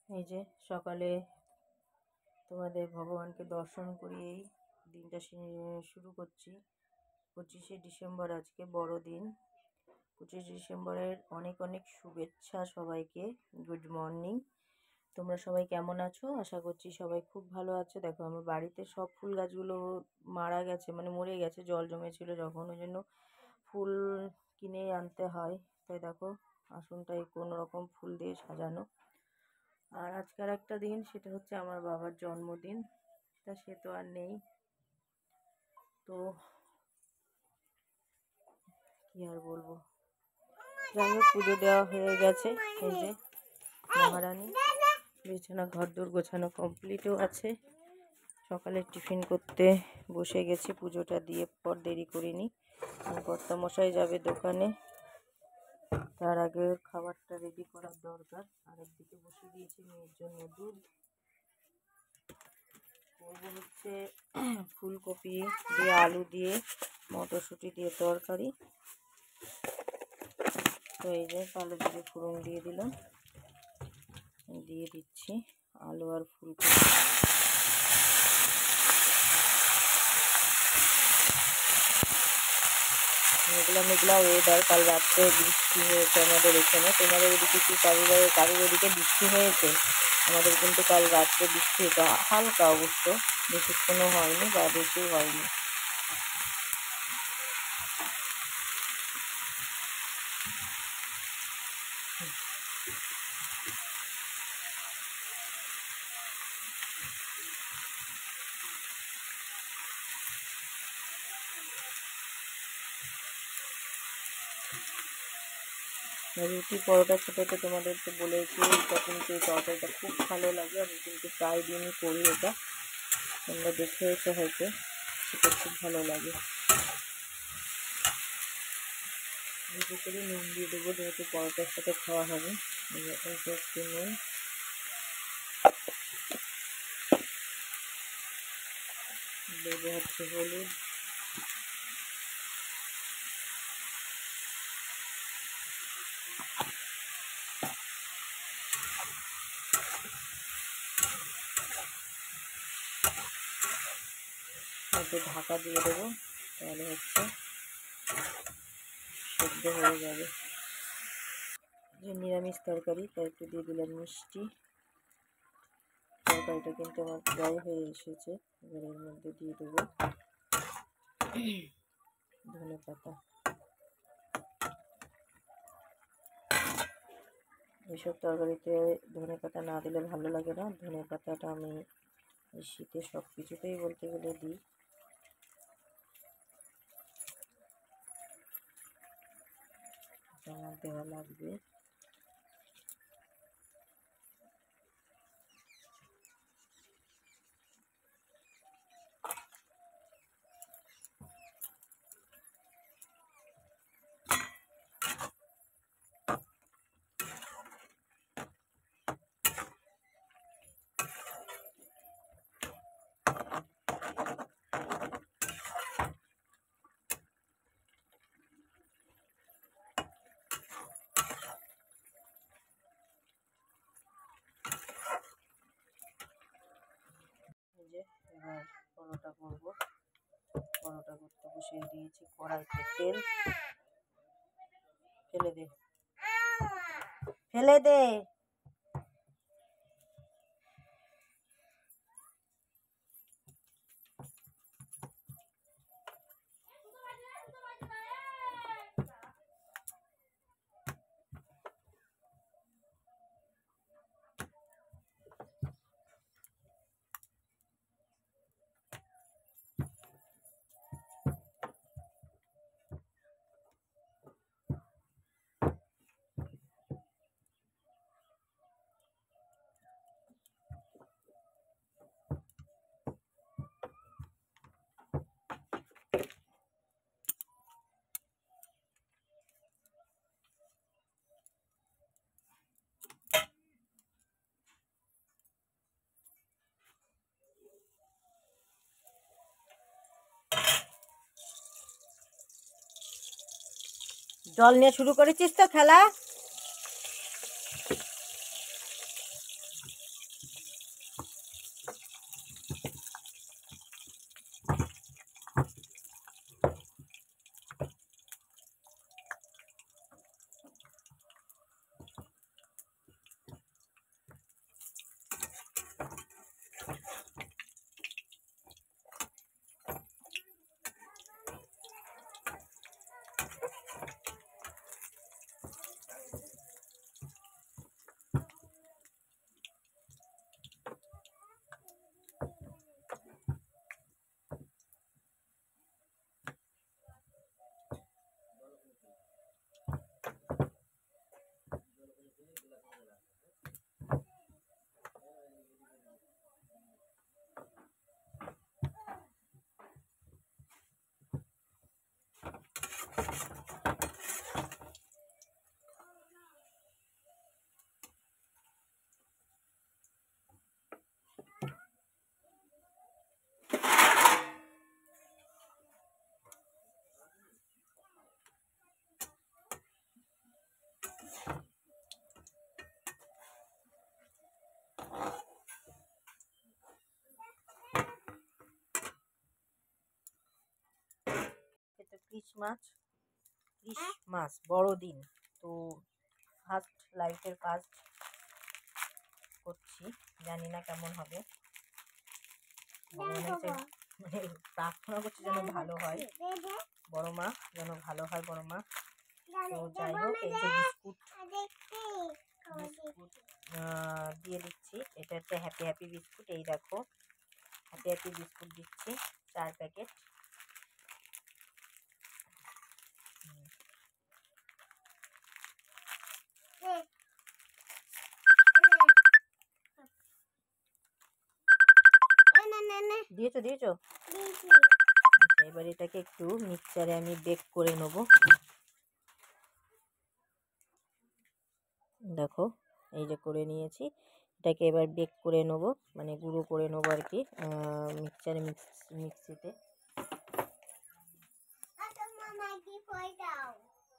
এই যে সকালে তোমাদের ভগবানকে দর্শন করিয়েই দিনটা শুরু করছি। 25শে ডিসেম্বর আজকে বড়দিন। 25শে ডিসেম্বরের অনেক অনেক শুভেচ্ছা সবাইকে। Good morning. তোমরা সবাই কেমন আছো? আশা করছি সবাই খুব ভালো আছো। দেখো আমার বাড়িতে সব ফুল গাছগুলো মারা গেছে, মানে মরে গেছে, জল জমেছিল যখন, ওই জন্য ফুল কিনে আনতে হয়। তাই দেখো আসনটাই কোনো রকম ফুল দিয়ে সাজানো। আর আজকের একটা দিন, সেটা হচ্ছে আমার বাবার জন্মদিন। তা সে তো আর নেই, তো কি আর বলবো। যাই হোক, পুজো দেওয়া হয়ে গেছে। এই যে মহারানী, বিছানা ঘরদোর গোছানো কমপ্লিটও আছে। সকালে টিফিন করতে বসে গেছি, পুজোটা দিয়ে পর দেরি করিনি। কর্তামশাই যাবে দোকানে, তার আগে খাবারটা রেডি করার দরকার। আর একদিকে বসে দিয়েছি মেয়ের জন্য দুধ। করবো হচ্ছে ফুলকপি দিয়ে আলু দিয়ে মটরশুঁটি দিয়ে তরকারি। তো এই যে কালো জিরে ফোড়ন দিয়ে দিলাম, দিয়ে দিচ্ছি আলু আর ফুলকপি। মেঘলা মেঘলা ওয়েদার, কাল রাত্রে বৃষ্টি হয়েছে আমাদের এখানে। তোমাদের ওদিকে কি কারোর ওদিকে বৃষ্টি হয়েছে? আমাদের কিন্তু কাল রাত্রে বৃষ্টি হতো, হালকা অবশ্য, বেশিক্ষণও হয়নি বা বেশিও হয়নি। রুটি পরোটা খেতে তোমাদেরকে বলেছি, এটা কিন্তু এই তরকারিটা খুব ভালো লাগে। আমি কিন্তু প্রায় দিনই করি এটা, তোমরা দেখেছো হয়তো। সেটা খুব ভালো লাগে। অল্প করে নুন দিয়ে দেবো, যেহেতু পরোটার সাথে খাওয়া হবে। অল্প একটু নুন, দেবো হচ্ছে হলুদ, একটু ঢাকা দিয়ে দেবো, তাহলে হচ্ছে সেদ্ধ হয়ে যাবে। যে নিরামিষ তরকারি, তাই একটু দিয়ে দিলাম মিষ্টি। তরকারিটা কিন্তু আমার প্রায় হয়ে এসেছে। এবার এর মধ্যে দিয়ে দেবো ধনে পাতা। এইসব তরকারিতে ধনে পাতা না দিলে ভালো লাগে না। ধনে পাতাটা আমি এই শীতে সব কিছুতেই বলতে গেলে দিই। আমার দেওয়া লাগবে। যে এবার পরোটা করবো। পরোটা করতে বসিয়ে দিয়েছি কড়াইতে তেল। ফেলে দে, ফেলে দে। জল নিয়ে শুরু করেছিস তো খেলা? ক্রিসমাস বড়দিন, তো ফার্স্ট লাইফের ফার্স্ট করছি, জানি না কেমন হবে। মানে প্রার্থনা করছি যেন ভালো হয়, বড় মা যেন ভালো হয়, বড় মা। তো যাই হোক, এই যে বিস্কুট দিয়ে দিচ্ছি, এটা হচ্ছে হ্যাপি হ্যাপি বিস্কুট। এই দেখো, হ্যাপি হ্যাপি বিস্কুট দিচ্ছি 4 প্যাকেট। দিয়েছো? আচ্ছা, এবার এটাকে একটু মিক্সচারে আমি বেক করে নেব। দেখো, এই যে করে নিয়েছি, এটাকে এবার বেক করে নেব, মানে গুঁড়ো করে নেব আর কি, মিক্সিতে।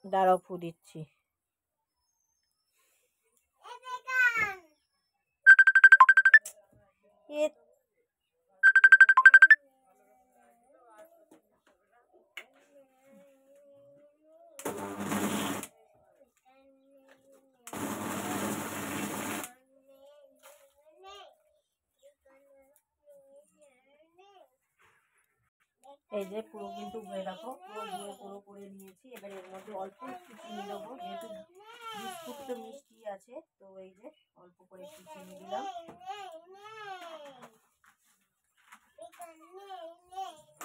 দাঁড়াও, ফু দিচ্ছি। এই যে পুরো কিন্তু দেখো, পুরো করে নিয়েছি। এবার এর মধ্যে অল্প একটু চিনি দেবো, যেহেতু বিস্কুট তো মিষ্টি আছে, তো এই যে অল্প করে একটু চিনি দিলাম।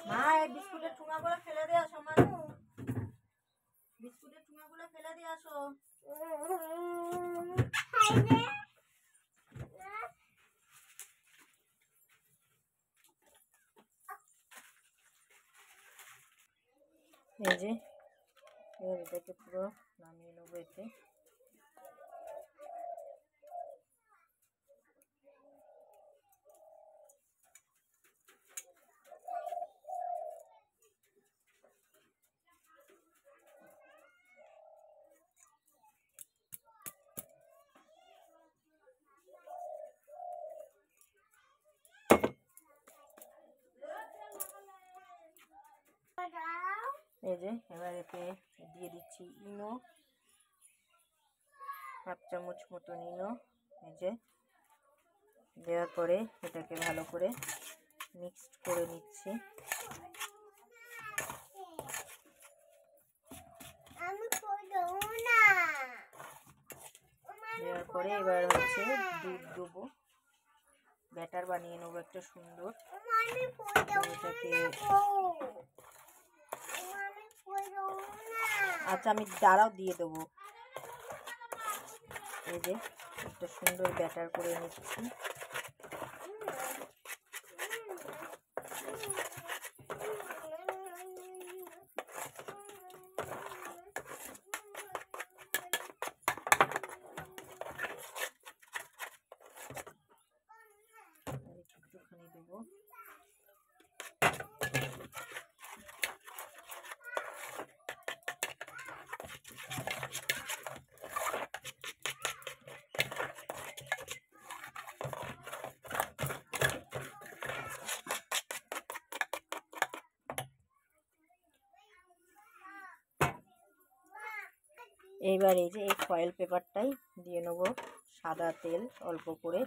মা, এই বিস্কুটের ঠুঙাগুলো ফেলে দিয়ে আসো, মানু, বিস্কুটের ঠুঙাগুলো ফেলে দিয়ে আসো। এই যে এবার এটাকে পুরো নামিয়ে নেবো এতে। এই যে এবার এতে দিয়ে দিচ্ছি ইনো, 1/2 চামচ মতন ইনো। এই যে দেওয়ার পরে এটাকে ভালো করে মিক্সড করে নিচ্ছি। দেওয়ার পরে এবার হচ্ছে দুধ দেবো, ব্যাটার বানিয়ে নেবো একটা সুন্দর। এটাকে আচ্ছা, আমি দাঁড়াও দিয়ে দেবো। এই যে একটা সুন্দর ব্যাটার করে নিচ্ছি। একটুখানি দেবো। এইবার এই যে এই ফয়েল পেপারটাই দিয়ে নেবো সাদা তেল অল্প করে।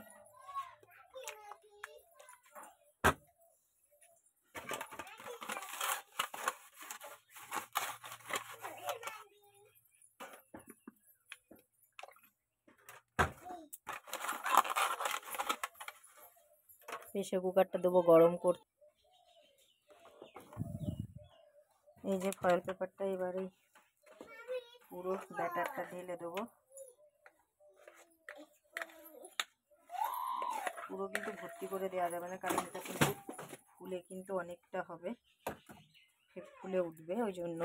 প্রেসার কুকারটা দেবো গরম করতে। এই যে ফয়েল পেপারটা এবারে পুরো ব্যাটারটা ঢেলে দেবো। পুরো কিন্তু ভর্তি করে দেওয়া যাবে না, কারণ এটা কিন্তু ফুলে কিন্তু অনেকটা হবে, ফুলে উঠবে, ওই জন্য।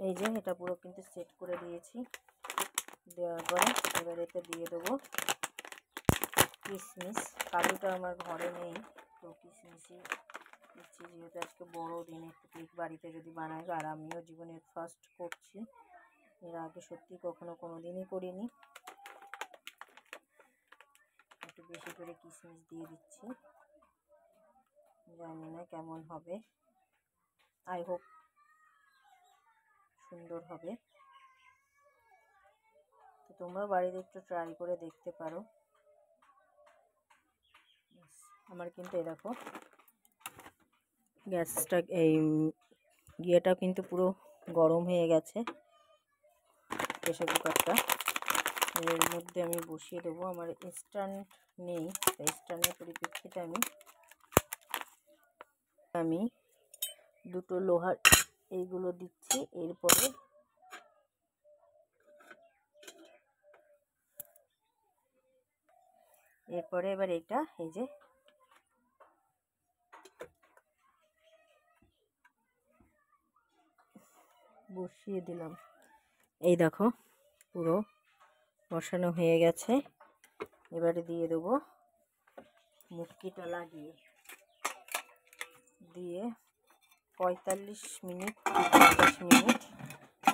এই যে এটা পুরো কিন্তু সেট করে দিয়েছি। দেওয়ার পরে এবার এতে দিয়ে দেবো কিশমিশ। কাজুটা আমার ঘরে নেই, তো কিশমিশই দিচ্ছি, যেহেতু আজকে বড় দিন, একটু কেক বাড়িতে যদি বানাই। আর আমিও জীবনের ফার্স্ট করছি, এর আগে সত্যি কোনো দিনই করিনি। একটু বেশি করে কিশমিশ দিয়ে দিচ্ছি, জানি না কেমন হবে, আই হোপ সুন্দর হবে। তো তোমরা বাড়িতে একটু ট্রাই করে দেখতে পারো। আমার কিন্তু এই দেখো গ্যাসটা ইয়েটা কিন্তু পুরো গরম হয়ে গেছে, প্রেসার কুকারটা। এর মধ্যে আমি বসিয়ে দেবো। আমার স্ট্যান্ড নেই, তাই স্ট্যান্ডের পরিপ্রেক্ষিতে আমি দুটো লোহার এইগুলো দিচ্ছি। এরপরে এবার এটা এই যে বসিয়ে দিলাম। এই দেখো পুরো বসানো হয়ে গেছে। এবারে দিয়ে দেবো মুটকিটা লাগিয়ে, দিয়ে 45 মিনিট 50 মিনিট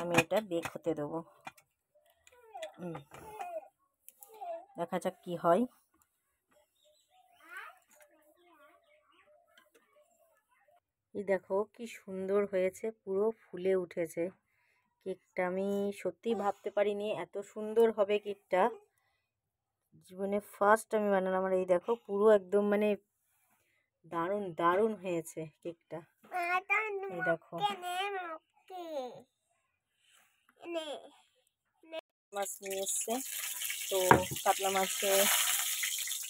আমি এটা বেক হতে দেবো। দেখা যাক কি হয়। এই দেখো কি সুন্দর হয়েছে, পুরো ফুলে উঠেছে কেকটা। আমি সত্যিই ভাবতে পারিনি এত সুন্দর হবে কেকটা। জীবনে ফার্স্ট আমি বানালাম। আর এই দেখো পুরো একদম মানে দারুণ দারুণ হয়েছে কেকটা। এই দেখো মাছ নিয়ে এসছে, তো কাতলা মাছে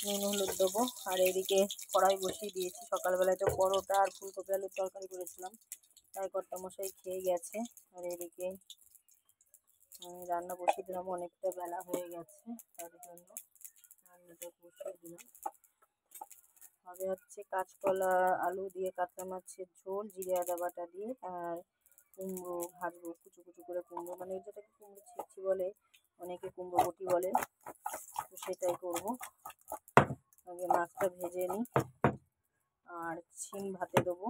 নুন হলুদ দেবো। আর এদিকে কড়াই বসিয়ে দিয়েছি। সকালবেলায় তো পরোটা আর ফুলকপি আলুর তরকারি করেছিলাম, তাই কর্তামশাই খেয়ে গেছে। আর এদিকে আমি রান্না বসিয়ে দিলাম, অনেকটা বেলা হয়ে গেছে, তার জন্য রান্নাটা বসিয়ে দিলাম। হবে হচ্ছে কাঁচকলা আলু দিয়ে কাতলা মাছের ঝোল, জিরে আদা বাটা দিয়ে। আর কুমড়ো ভাজবো, কুচু কুচু করে কুমড়ো, মানে যেটাকে কুমড়ো ছিচি বলে, অনেকে কুমড়ো বটি বলে, তো সেটাই করবো। আগে মাছটা ভেজে নিই। আর শিম ভাতে দেবো।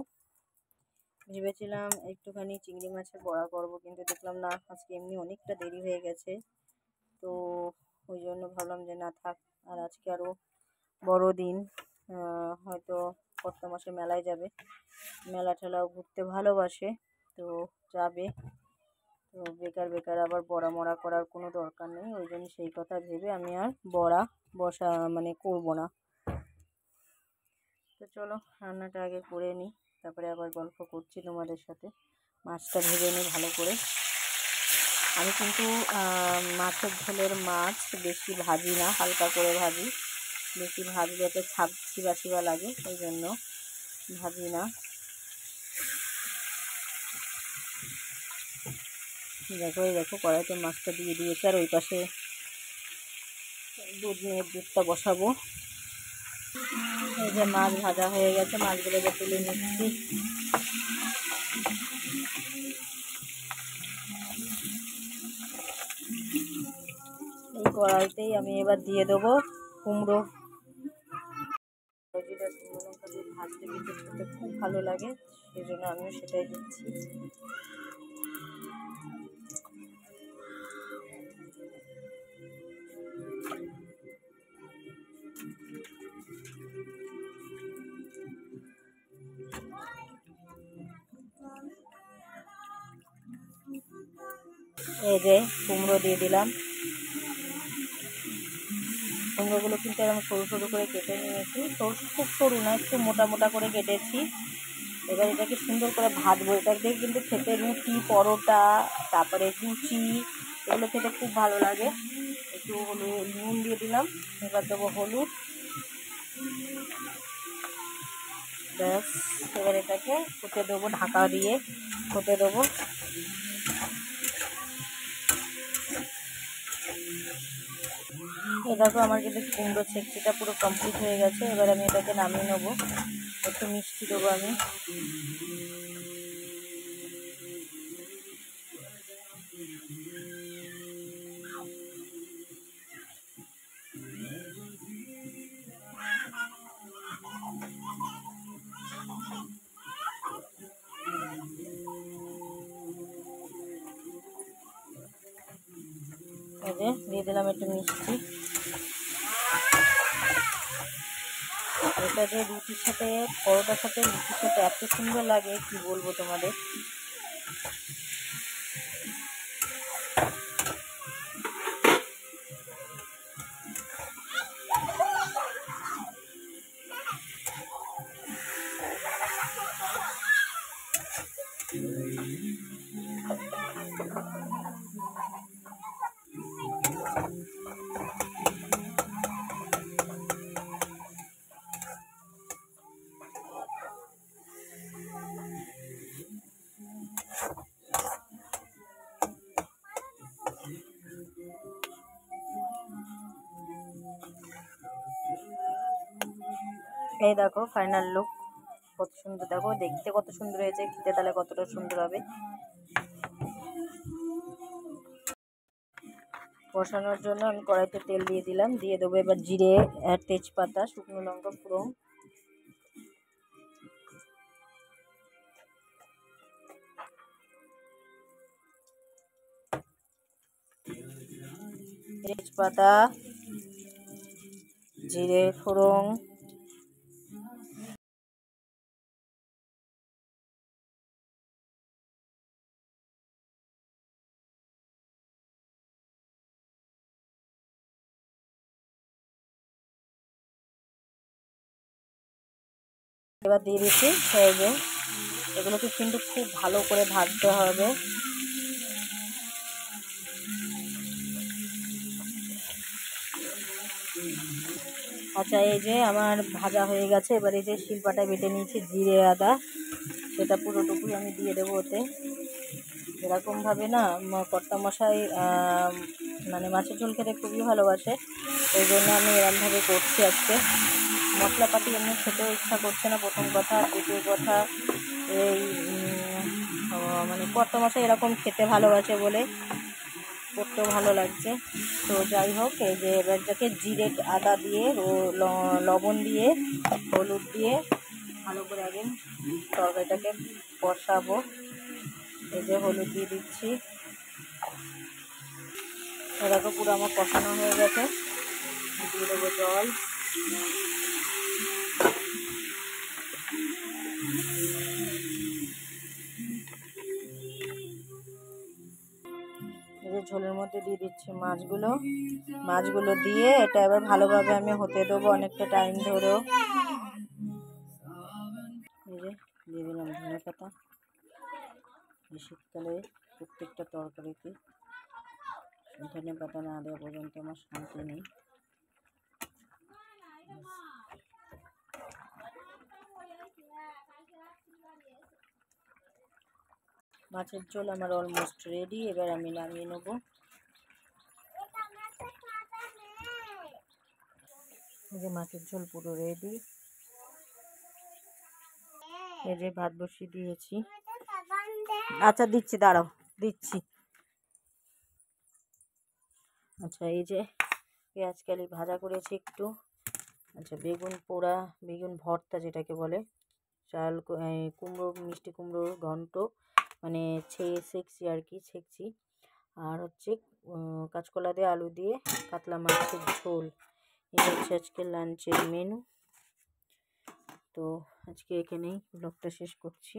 ভেবেছিলাম একটুখানি চিংড়ি মাছের বড়া করবো, কিন্তু দেখলাম না, আজকে এমনি অনেকটা দেরি হয়ে গেছে, তো ওই জন্য ভাবলাম যে না থাক। আর আজকে আরও বড় দিন, হয়তো কর্তামশাই মেলায় যাবে, মেলা ঠেলাও ঘুরতে ভালোবাসে, তো যাবে। তো বেকার বেকার আবার বড়া মড়া করার কোনো দরকার নেই। ওই জন্য সেই কথা ভেবে আমি আর বড়া করবো না। তো চলো রান্নাটা আগে করে নিই, তারপরে আবার গল্প করছি তোমাদের সাথে। মাছটা ভেজে নিই ভালো করে। আমি কিন্তু মাছের ঝোলের মাছ বেশি ভাজি না, হালকা করে ভাজি। বেশি ভাজলে তো ছিবা ছিবা লাগে, ওই জন্য ভাজি না। দেখো কড়াইতে মাছটা দিয়ে দিয়েছে। আর ওই পাশে দুধটা বসাবো। এই যে মাছ ভাজা হয়ে গেছে, মাছগুলোকে তুলে নিচ্ছি। এই কড়াইতেই আমি এবার দিয়ে দেবো কুমড়ো। জিরা শুকনো লঙ্কা দিয়ে ভাজতে কিন্তু খেতে খুব ভালো লাগে, সেই জন্য আমিও সেটাই দিচ্ছি। এই যে কুমড়ো দিয়ে দিলাম। কুমড়োগুলো কিন্তু এরকম সরু সরু করে কেটে নিয়েছি, খুব সরু না, একটু মোটা মোটা করে কেটেছি। এবার এটাকে সুন্দর করে ভাজবো। এটা দিয়ে কিন্তু খেতে রুটি, পরোটা, তারপরে লুচি, এগুলো খেতে খুব ভালো লাগে। একটু নুন দিয়ে দিলাম। এবার দেবো হলুদ, ব্যাস। এবার এটাকে হতে দেবো, ঢাকা দিয়ে হতে দেবো। এই দেখো আমার কিন্তু কুমড়ো ছেঁকচিটা পুরো কমপ্লিট হয়ে গেছে। এবার আমি এটাকে নামিয়ে নেবো। একটু মিষ্টি দেবো আমি। এই যে দিয়ে দিলাম একটু মিষ্টি। এটা যে রুটির সাথে, পরোটার সাথে, রুটির সাথে এত সুন্দর লাগে কি বলবো তোমাদের। এই দেখো ফাইনাল লুক, কত সুন্দর, দেখো দেখতে কত সুন্দর হয়েছে, খেতে তাহলে কতটা সুন্দর হবে। কষানোর জন্য আমি কড়াইতে তেল দিয়ে দিলাম, দিয়ে দেবো এবার জিরে আর তেজপাতা, শুকনো লঙ্কা ফোড়ন, তেজপাতা, জিরে ফোড়ন, এবার দিয়ে দিচ্ছি সয়াবিন। এগুলোকে কিন্তু খুব ভালো করে ভাজতে হবে। আচ্ছা, এই যে আমার ভাজা হয়ে গেছে, এবার এই যে শিলপাটায় বেটে নিয়েছি জিরে আদা, সেটা পুরোটুকুই আমি দিয়ে দেবো ওতে। এরকমভাবে না কর্তামশাই মানে মাছের ঝোল খেতে খুবই ভালোবাসে, ওই জন্য আমি এরকমভাবে করছি আজকে। মশলাপাতি এমনি খেতেও ইচ্ছা করছে না, প্রথম কথা। দ্বিতীয় কথা, এই মানে কর্তামশাই এরকম খেতে ভালোবাসে বলে করতেও ভালো লাগছে। তো যাই হোক, এই যে এবার যাকে জিরে আদা দিয়ে লবণ দিয়ে হলুদ দিয়ে ভালো করে আগে তরকারিটাকে কষাবো। এই যে হলুদ দিয়ে দিচ্ছি, এরকম পুরো আমার কষানো হয়ে গেছে। দিয়ে দেবো জল, এই যে ঝোলের মধ্যে দিয়ে দিচ্ছি মাছগুলো দিয়ে এটা এবার ভালোভাবে আমি হতে দেবো অনেকটা টাইম ধরেও। এই যে দিয়ে দিলাম ধনেপাতা। এই শীতকালে প্রত্যেকটা তরকারিতে ধনেপাতা না দেওয়া পর্যন্ত আমার শান্তি নেই। মাছের ঝোল আমার অলমোস্ট রেডি, এবার আমি নামিয়ে নেব। এই যে মাছের ঝোল পুরো রেডি। এই যে ভাত বসিয়ে দিয়েছি। আচ্ছা দিচ্ছি, দাঁড়াও দিচ্ছি। আচ্ছা, এই যে পেঁয়াজ কালি ভাজা করেছি একটু। আচ্ছা, বেগুন পোড়া, বেগুন ভর্তা যেটাকে বলে, চাল কুমড়ো, মিষ্টি কুমড়োর ঘন্ট, মানে ছেঁকছি আর কি, ছেঁকছি। আর হচ্ছে কাঁচকলা দিয়ে আলু দিয়ে কাতলা মাছের ঝোল। এই হচ্ছে আজকে লাঞ্চের মেনু। তো আজকে এখানেই ব্লগটা শেষ করছি।